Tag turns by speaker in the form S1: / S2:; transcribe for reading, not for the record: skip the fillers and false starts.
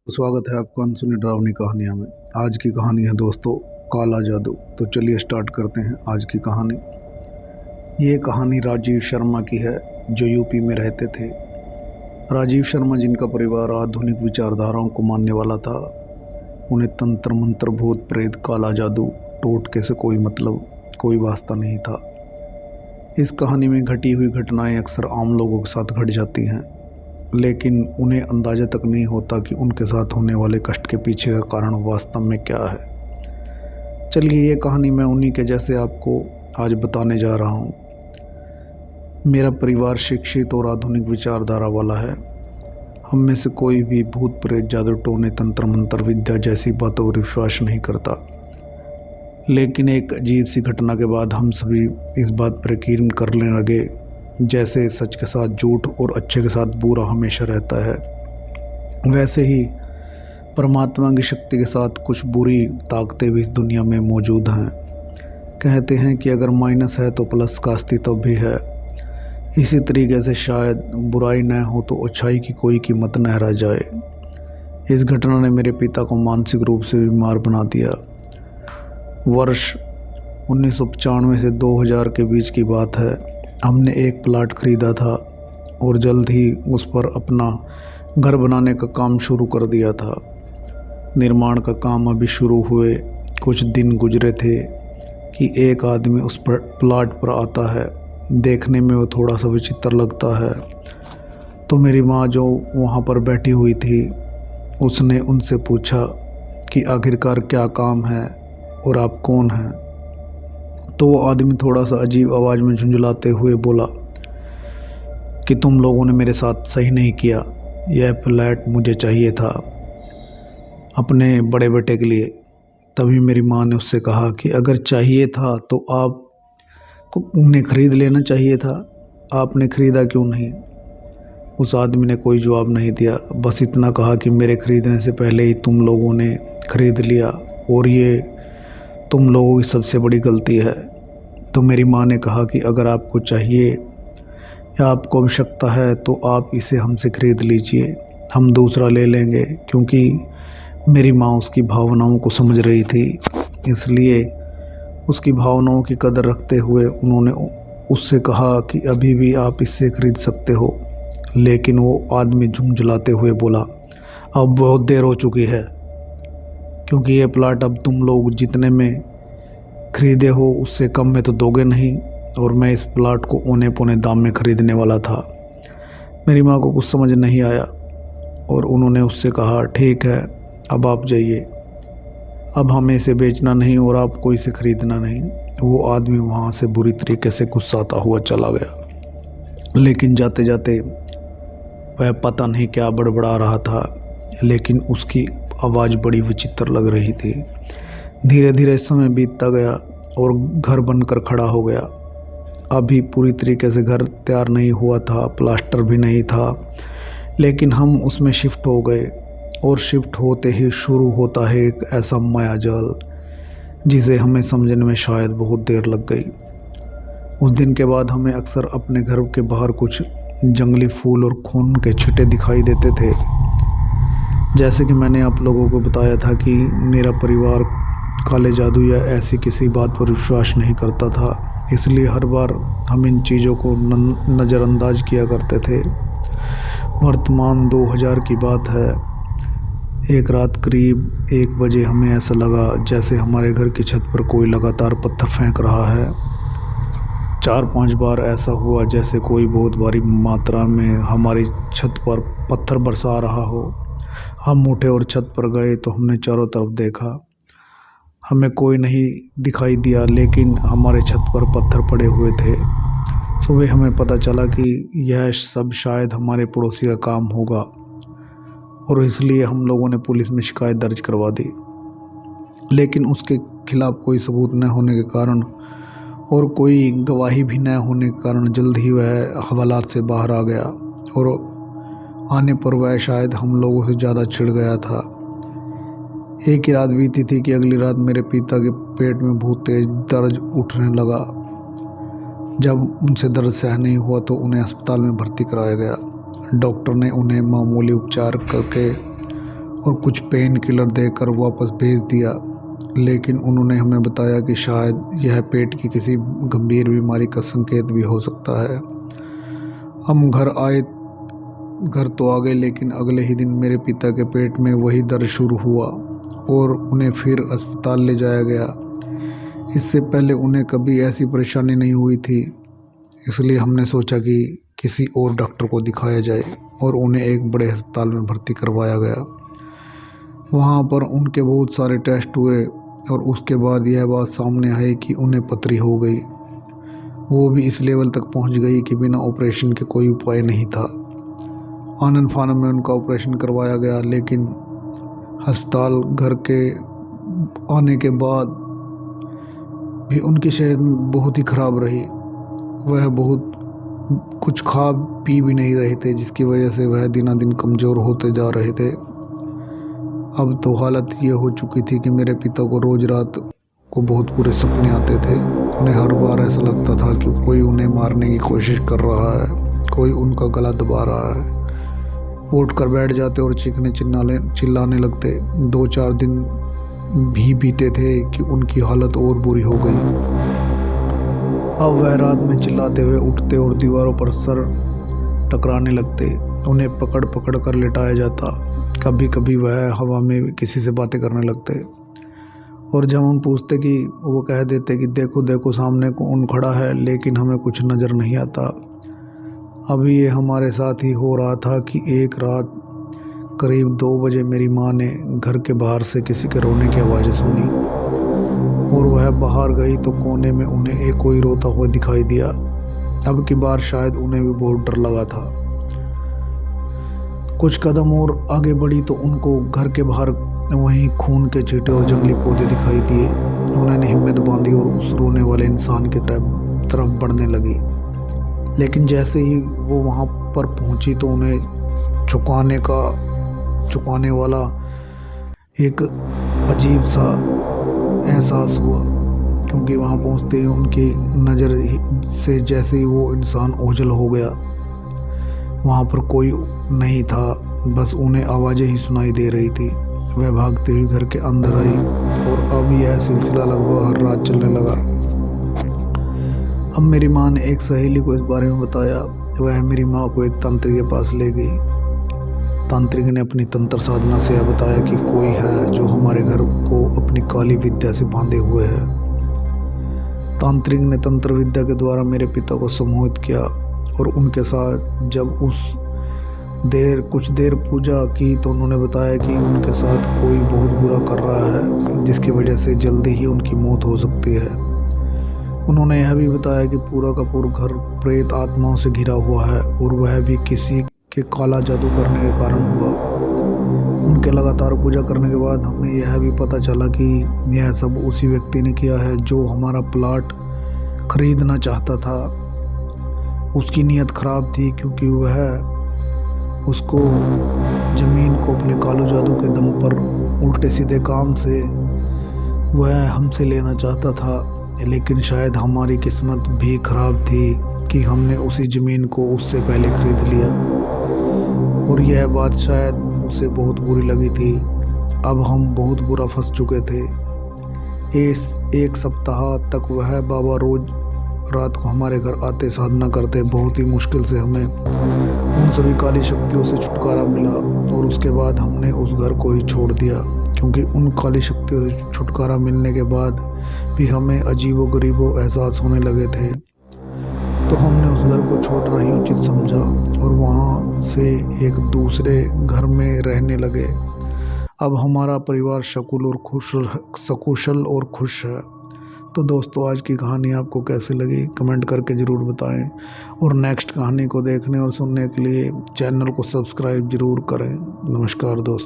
S1: स्वागत है आपका अनसुनी डरावनी कहानियों में। आज की कहानी है दोस्तों काला जादू। तो चलिए स्टार्ट करते हैं आज की कहानी। ये कहानी राजीव शर्मा की है जो यूपी में रहते थे। राजीव शर्मा जिनका परिवार आधुनिक विचारधाराओं को मानने वाला था। उन्हें तंत्र मंत्र भूत प्रेत काला जादू टोटके से कोई वास्ता नहीं था। इस कहानी में घटी हुई घटनाएं अक्सर आम लोगों के साथ घट जाती हैं, लेकिन उन्हें अंदाज़ा तक नहीं होता कि उनके साथ होने वाले कष्ट के पीछे का कारण वास्तव में क्या है। चलिए ये कहानी मैं उन्हीं के जैसे आपको आज बताने जा रहा हूँ। मेरा परिवार शिक्षित और आधुनिक विचारधारा वाला है। हम में से कोई भी भूत प्रेत जादू टोने तंत्र मंत्र विद्या जैसी बातों पर विश्वास नहीं करता, लेकिन एक अजीब सी घटना के बाद हम सभी इस बात पर यकीन करने लगे जैसे सच के साथ झूठ और अच्छे के साथ बुरा हमेशा रहता है, वैसे ही परमात्मा की शक्ति के साथ कुछ बुरी ताकतें भी इस दुनिया में मौजूद हैं। कहते हैं कि अगर माइनस है तो प्लस का अस्तित्व भी है। इसी तरीके से शायद बुराई न हो तो अच्छाई की कोई कीमत न रह जाए। इस घटना ने मेरे पिता को मानसिक रूप से बीमार बना दिया। वर्ष 1995 से 2000 के बीच की बात है। हमने एक प्लाट खरीदा था और जल्द ही उस पर अपना घर बनाने का काम शुरू कर दिया था। निर्माण का काम अभी शुरू हुए कुछ दिन गुजरे थे कि एक आदमी उस पर प्लाट पर आता है। देखने में वो थोड़ा सा विचित्र लगता है। तो मेरी माँ जो वहाँ पर बैठी हुई थी, उसने उनसे पूछा कि आखिरकार क्या काम है और आप कौन हैं। तो वो आदमी थोड़ा सा अजीब आवाज़ में झुंझलाते हुए बोला कि तुम लोगों ने मेरे साथ सही नहीं किया। यह फ्लैट मुझे चाहिए था अपने बड़े बेटे के लिए। तभी मेरी माँ ने उससे कहा कि अगर चाहिए था तो आपको उन्हें ख़रीद लेना चाहिए था, आपने ख़रीदा क्यों नहीं। उस आदमी ने कोई जवाब नहीं दिया, बस इतना कहा कि मेरे ख़रीदने से पहले ही तुम लोगों ने ख़रीद लिया और ये तुम लोगों की सबसे बड़ी गलती है। तो मेरी माँ ने कहा कि अगर आपको चाहिए या आपको आवश्यकता है तो आप इसे हमसे ख़रीद लीजिए, हम दूसरा ले लेंगे। क्योंकि मेरी माँ उसकी भावनाओं को समझ रही थी, इसलिए उसकी भावनाओं की कदर रखते हुए उन्होंने उससे कहा कि अभी भी आप इससे ख़रीद सकते हो। लेकिन वो आदमी झुंझलाते हुए बोला, अब बहुत देर हो चुकी है, क्योंकि ये प्लाट अब तुम लोग जितने में ख़रीदे हो उससे कम में तो दोगे नहीं, और मैं इस प्लाट को औने पौने दाम में ख़रीदने वाला था। मेरी माँ को कुछ समझ नहीं आया और उन्होंने उससे कहा, ठीक है, अब आप जाइए, अब हमें इसे बेचना नहीं और आपको इसे ख़रीदना नहीं। वो आदमी वहाँ से बुरी तरीके से गुस्साता हुआ चला गया। लेकिन जाते जाते वह पता नहीं क्या बड़बड़ा रहा था, लेकिन उसकी आवाज़ बड़ी विचित्र लग रही थी। धीरे धीरे समय बीतता गया और घर बनकर खड़ा हो गया। अभी पूरी तरीके से घर तैयार नहीं हुआ था, प्लास्टर भी नहीं था, लेकिन हम उसमें शिफ्ट हो गए। और शिफ्ट होते ही शुरू होता है एक ऐसा मायाजाल जिसे हमें समझने में शायद बहुत देर लग गई। उस दिन के बाद हमें अक्सर अपने घर के बाहर कुछ जंगली फूल और खून के छिटे दिखाई देते थे। जैसे कि मैंने आप लोगों को बताया था कि मेरा परिवार काले जादू या ऐसी किसी बात पर विश्वास नहीं करता था, इसलिए हर बार हम इन चीज़ों को नज़रअंदाज किया करते थे। वर्तमान 2000 की बात है। एक रात करीब 1 बजे हमें ऐसा लगा जैसे हमारे घर की छत पर कोई लगातार पत्थर फेंक रहा है। 4-5 बार ऐसा हुआ जैसे कोई बहुत भारी मात्रा में हमारी छत पर पत्थर बरसा रहा हो। हम उठे और छत पर गए तो हमने चारों तरफ देखा। हमें कोई नहीं दिखाई दिया, लेकिन हमारे छत पर पत्थर पड़े हुए थे। सुबह हमें पता चला कि यह सब शायद हमारे पड़ोसी का काम होगा, और इसलिए हम लोगों ने पुलिस में शिकायत दर्ज करवा दी। लेकिन उसके खिलाफ कोई सबूत न होने के कारण और कोई गवाही भी न होने के कारण जल्द ही वह हवालात से बाहर आ गया, और आने पर वह शायद हम लोगों से ज़्यादा छिड़ गया था। एक ही रात बीती थी कि अगली रात मेरे पिता के पेट में बहुत तेज दर्द उठने लगा। जब उनसे दर्द सह नहीं हुआ तो उन्हें अस्पताल में भर्ती कराया गया। डॉक्टर ने उन्हें मामूली उपचार करके और कुछ पेन किलर देकर वापस भेज दिया, लेकिन उन्होंने हमें बताया कि शायद यह पेट की किसी गंभीर बीमारी का संकेत भी हो सकता है। हम घर तो आ गए, लेकिन अगले ही दिन मेरे पिता के पेट में वही दर्द शुरू हुआ और उन्हें फिर अस्पताल ले जाया गया। इससे पहले उन्हें कभी ऐसी परेशानी नहीं हुई थी, इसलिए हमने सोचा कि किसी और डॉक्टर को दिखाया जाए और उन्हें एक बड़े अस्पताल में भर्ती करवाया गया। वहाँ पर उनके बहुत सारे टेस्ट हुए और उसके बाद यह बात सामने आई कि उन्हें पथरी हो गई। वो भी इस लेवल तक पहुँच गई कि बिना ऑपरेशन के कोई उपाय नहीं था। आनन फानन में उनका ऑपरेशन करवाया गया, लेकिन अस्पताल घर के आने के बाद भी उनकी सेहत बहुत ही ख़राब रही। वह बहुत कुछ खा पी भी नहीं रहे थे, जिसकी वजह से वह दिनादिन कमज़ोर होते जा रहे थे। अब तो हालत ये हो चुकी थी कि मेरे पिता को रोज़ रात को बहुत बुरे सपने आते थे। उन्हें हर बार ऐसा लगता था कि कोई उन्हें मारने की कोशिश कर रहा है, कोई उनका गला दबा रहा है। उठकर बैठ जाते और चीखने चिल्लाने लगते। 2-4 दिन भी बीते थे कि उनकी हालत और बुरी हो गई। अब वह रात में चिल्लाते हुए उठते और दीवारों पर सर टकराने लगते। उन्हें पकड़ पकड़ कर लिटाया जाता। कभी कभी वह हवा में किसी से बातें करने लगते और जब हम पूछते कि वो कह देते कि देखो देखो सामने कौन खड़ा है, लेकिन हमें कुछ नज़र नहीं आता। अभी ये हमारे साथ ही हो रहा था कि एक रात करीब 2 बजे मेरी माँ ने घर के बाहर से किसी के रोने की आवाज़ें सुनी और वह बाहर गई तो कोने में उन्हें एक कोई रोता हुआ दिखाई दिया। अब की बार शायद उन्हें भी बहुत डर लगा था। कुछ कदम और आगे बढ़ी तो उनको घर के बाहर वहीं खून के छींटे और जंगली पौधे दिखाई दिए। उन्होंने हिम्मत बांधी और उस रोने वाले इंसान की तरफ बढ़ने लगी, लेकिन जैसे ही वो वहाँ पर पहुँची तो उन्हें चुकाने वाला एक अजीब सा एहसास हुआ, क्योंकि वहाँ पहुँचते ही उनकी नज़र से जैसे ही वो इंसान ओझल हो गया। वहाँ पर कोई नहीं था, बस उन्हें आवाज़ें ही सुनाई दे रही थी। वह भागते हुए घर के अंदर आई और अब यह सिलसिला लगभग हर रात चलने लगा। अब मेरी माँ ने एक सहेली को इस बारे में बताया। वह मेरी माँ को एक तांत्रिक के पास ले गई। तांत्रिक ने अपनी तंत्र साधना से यह बताया कि कोई है जो हमारे घर को अपनी काली विद्या से बांधे हुए है। तांत्रिक ने तंत्र विद्या के द्वारा मेरे पिता को सम्मोहित किया और उनके साथ जब कुछ देर पूजा की तो उन्होंने बताया कि उनके साथ कोई बहुत बुरा कर रहा है, जिसकी वजह से जल्दी ही उनकी मौत हो सकती है। उन्होंने यह भी बताया कि पूरा का पूरा घर प्रेत आत्माओं से घिरा हुआ है और वह भी किसी के काला जादू करने के कारण हुआ। उनके लगातार पूजा करने के बाद हमें यह भी पता चला कि यह सब उसी व्यक्ति ने किया है जो हमारा प्लाट खरीदना चाहता था। उसकी नीयत खराब थी, क्योंकि वह उसको ज़मीन को अपने कालो जादू के दम पर उल्टे सीधे काम से वह हमसे लेना चाहता था। लेकिन शायद हमारी किस्मत भी ख़राब थी कि हमने उसी ज़मीन को उससे पहले खरीद लिया और यह बात शायद उसे बहुत बुरी लगी थी। अब हम बहुत बुरा फंस चुके थे। एक सप्ताह तक वह बाबा रोज़ रात को हमारे घर आते, साधना करते। बहुत ही मुश्किल से हमें उन सभी काली शक्तियों से छुटकारा मिला और उसके बाद हमने उस घर को ही छोड़ दिया, क्योंकि उन काली शक्तियों से छुटकारा मिलने के बाद भी हमें अजीबो गरीबो एहसास होने लगे थे। तो हमने उस घर को छोड़ना ही उचित समझा और वहाँ से एक दूसरे घर में रहने लगे। अब हमारा परिवार सकुशल और खुश है। तो दोस्तों, आज की कहानी आपको कैसी लगी कमेंट करके ज़रूर बताएं और नेक्स्ट कहानी को देखने और सुनने के लिए चैनल को सब्सक्राइब ज़रूर करें। नमस्कार दोस्तों।